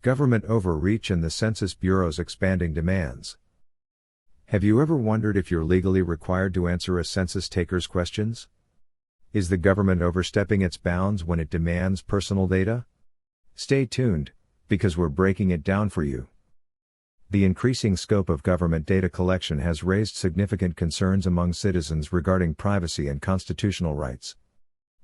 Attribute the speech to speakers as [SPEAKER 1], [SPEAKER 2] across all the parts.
[SPEAKER 1] Government overreach and the Census Bureau's expanding demands. Have you ever wondered if you're legally required to answer a census taker's questions? Is the government overstepping its bounds when it demands personal data? Stay tuned, because we're breaking it down for you. The increasing scope of government data collection has raised significant concerns among citizens regarding privacy and constitutional rights.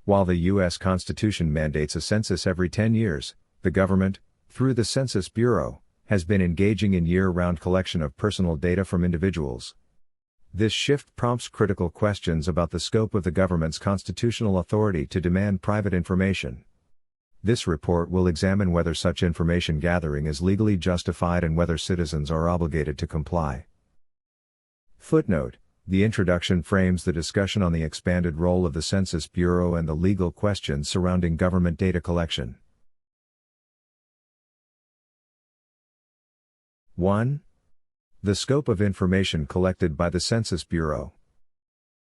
[SPEAKER 1] While the U.S. Constitution mandates a census every 10 years, the government, through the Census Bureau, has been engaging in year-round collection of personal data from individuals. This shift prompts critical questions about the scope of the government's constitutional authority to demand private information. This report will examine whether such information gathering is legally justified and whether citizens are obligated to comply. Footnote: the introduction frames the discussion on the expanded role of the Census Bureau and the legal questions surrounding government data collection. 1. The scope of information collected by the Census Bureau.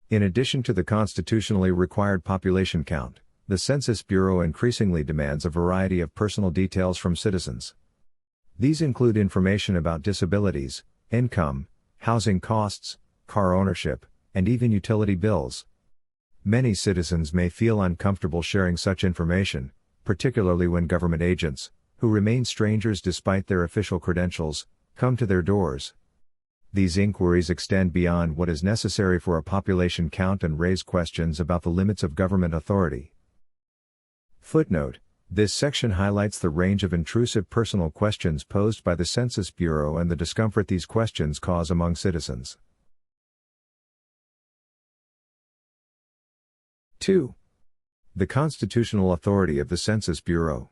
[SPEAKER 1] In addition to the constitutionally required population count, the Census Bureau increasingly demands a variety of personal details from citizens. These include information about disabilities, income, housing costs, car ownership, and even utility bills. Many citizens may feel uncomfortable sharing such information, particularly when government agents, who remain strangers despite their official credentials, come to their doors. These inquiries extend beyond what is necessary for a population count and raise questions about the limits of government authority. Footnote: this section highlights the range of intrusive personal questions posed by the Census Bureau and the discomfort these questions cause among citizens. 2. The constitutional authority of the Census Bureau.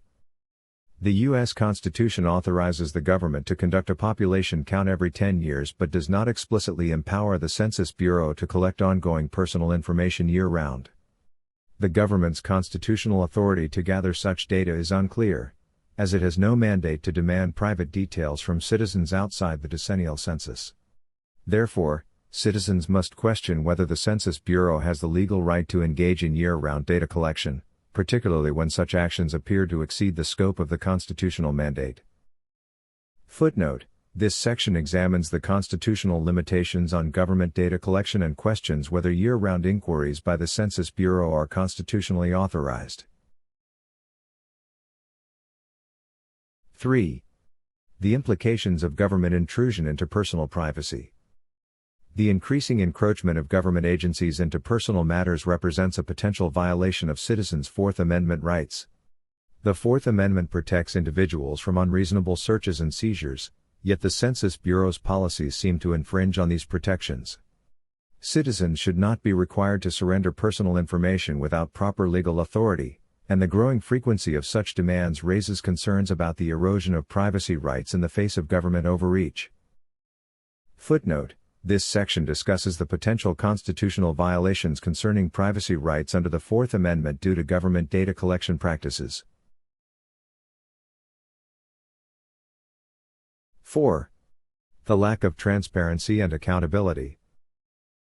[SPEAKER 1] The U.S. Constitution authorizes the government to conduct a population count every 10 years but does not explicitly empower the Census Bureau to collect ongoing personal information year-round. The government's constitutional authority to gather such data is unclear, as it has no mandate to demand private details from citizens outside the decennial census. Therefore, citizens must question whether the Census Bureau has the legal right to engage in year-round data collection, particularly when such actions appear to exceed the scope of the constitutional mandate. Footnote: this section examines the constitutional limitations on government data collection and questions whether year-round inquiries by the Census Bureau are constitutionally authorized. 3. The implications of government intrusion into personal privacy. The increasing encroachment of government agencies into personal matters represents a potential violation of citizens' Fourth Amendment rights. The Fourth Amendment protects individuals from unreasonable searches and seizures, yet the Census Bureau's policies seem to infringe on these protections. Citizens should not be required to surrender personal information without proper legal authority, and the growing frequency of such demands raises concerns about the erosion of privacy rights in the face of government overreach. Footnote: this section discusses the potential constitutional violations concerning privacy rights under the Fourth Amendment due to government data collection practices. 4. The lack of transparency and accountability.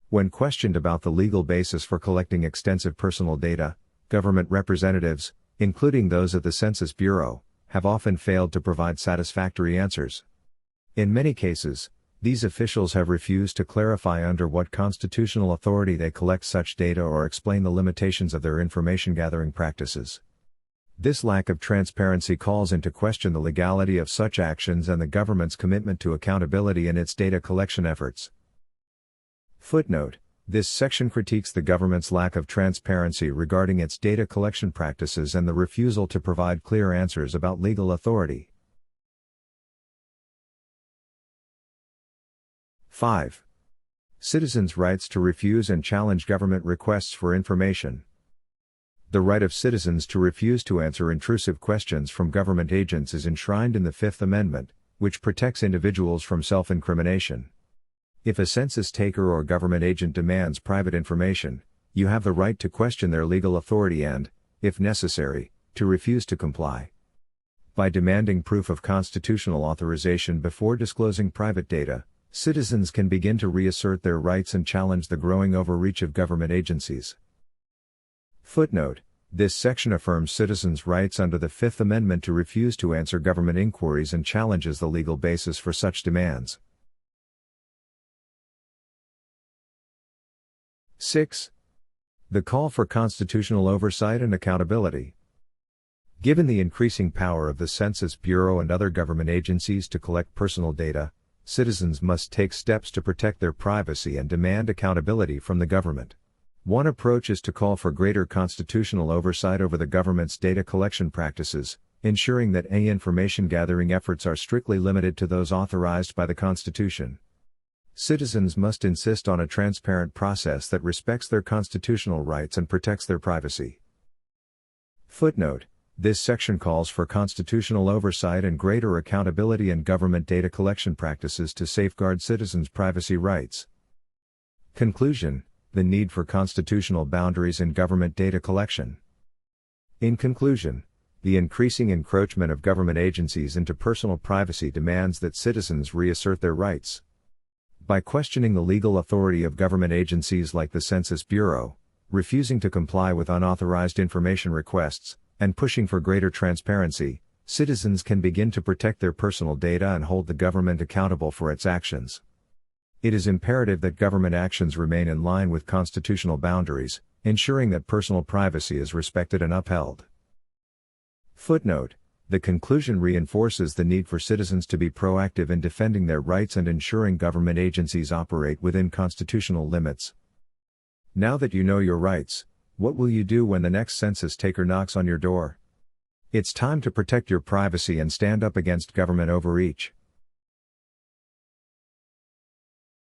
[SPEAKER 1] When questioned about the legal basis for collecting extensive personal data, government representatives, including those at the Census Bureau, have often failed to provide satisfactory answers. In many cases, these officials have refused to clarify under what constitutional authority they collect such data or explain the limitations of their information-gathering practices. This lack of transparency calls into question the legality of such actions and the government's commitment to accountability in its data collection efforts. Footnote: this section critiques the government's lack of transparency regarding its data collection practices and the refusal to provide clear answers about legal authority. 5. Citizens' rights to refuse and challenge government requests for information. The right of citizens to refuse to answer intrusive questions from government agents is enshrined in the Fifth Amendment, which protects individuals from self-incrimination. If a census taker or government agent demands private information, you have the right to question their legal authority and, if necessary, to refuse to comply. By demanding proof of constitutional authorization before disclosing private data, citizens can begin to reassert their rights and challenge the growing overreach of government agencies. Footnote: This section affirms citizens' rights under the Fifth Amendment to refuse to answer government inquiries and challenges the legal basis for such demands. 6. The call for constitutional oversight and accountability. Given the increasing power of the Census Bureau and other government agencies to collect personal data, citizens must take steps to protect their privacy and demand accountability from the government. One approach is to call for greater constitutional oversight over the government's data collection practices, ensuring that any information gathering efforts are strictly limited to those authorized by the Constitution. Citizens must insist on a transparent process that respects their constitutional rights and protects their privacy. Footnote: This section calls for constitutional oversight and greater accountability in government data collection practices to safeguard citizens' privacy rights. Conclusion: The need for constitutional boundaries in government data collection. In conclusion, the increasing encroachment of government agencies into personal privacy demands that citizens reassert their rights. By questioning the legal authority of government agencies like the Census Bureau, refusing to comply with unauthorized information requests, and pushing for greater transparency, citizens can begin to protect their personal data and hold the government accountable for its actions. It is imperative that government actions remain in line with constitutional boundaries, ensuring that personal privacy is respected and upheld. Footnote: The conclusion reinforces the need for citizens to be proactive in defending their rights and ensuring government agencies operate within constitutional limits. Now that you know your rights, what will you do when the next census taker knocks on your door? It's time to protect your privacy and stand up against government overreach.